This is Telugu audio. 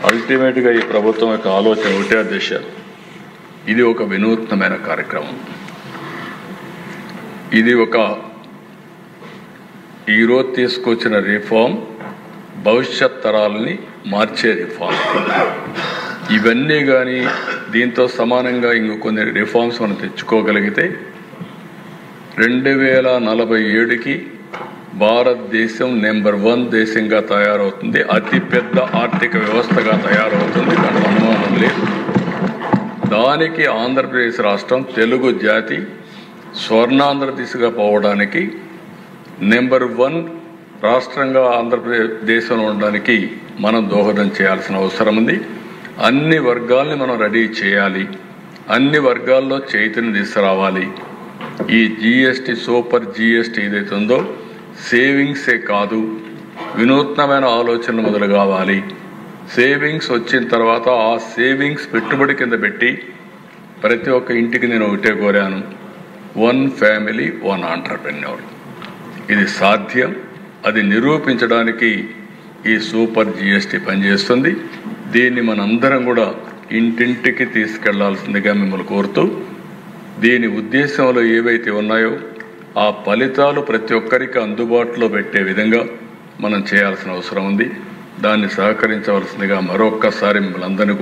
అల్టిమేట్గా ఈ ప్రభుత్వం యొక్క ఆలోచన ఒకటే దిశ. ఇది ఒక వినూత్నమైన కార్యక్రమం. ఇది ఒక ఈరోజు తీసుకొచ్చిన రిఫార్మ్ భవిష్యత్ తరాలని మార్చే రిఫార్మ్. ఇవన్నీ కానీ దీంతో సమానంగా ఇంకో కొన్ని రిఫార్మ్స్ మనం తెచ్చుకోగలిగితే 2047కి భారతదేశం నెంబర్ 1 దేశంగా తయారవుతుంది. అతిపెద్ద ఆర్థిక వ్యవస్థగా తయారవుతుంది. దాంట్లో అనుమానం లేదు. దానికి ఆంధ్రప్రదేశ్ రాష్ట్రం తెలుగు జాతి స్వర్ణాంధ్ర దిశగా పోవడానికి నెంబర్ 1 రాష్ట్రంగా ఆంధ్రప్రదేశ్లో ఉండడానికి మనం దోహదం చేయాల్సిన అవసరం ఉంది. అన్ని వర్గాల్ని మనం రెడీ చేయాలి. అన్ని వర్గాల్లో చైతన్యం తీసుకురావాలి. ఈ జిఎస్టీ సూపర్ జిఎస్టీ ఏదైతే ఉందో సేవింగ్సే కాదు, వినూత్నమైన ఆలోచనలు మొదలు కావాలి. సేవింగ్స్ వచ్చిన తర్వాత ఆ సేవింగ్స్ పెట్టుబడి కింద పెట్టి ప్రతి ఒక్క ఇంటికి నేను ఒకటే కోరాను, 1 ఫ్యామిలీ 1 ఆంటర్‌ప్రెన్యూర్. ఇది సాధ్యం. అది నిరూపించడానికి ఈ సూపర్ జిఎస్టీ పనిచేస్తుంది. దీన్ని మనందరం కూడా ఇంటింటికి తీసుకెళ్లాల్సిందిగా మిమ్మల్ని కోరుతూ, దీని ఉద్దేశంలో ఏవైతే ఉన్నాయో ఆ ఫలితాలు ప్రతి ఒక్కరికి అందుబాటులో పెట్టే విధంగా మనం చేయాల్సిన అవసరం ఉంది. దాన్ని సహకరించవలసిందిగా మరొక్కసారి మిమ్మల్ని అందరినీ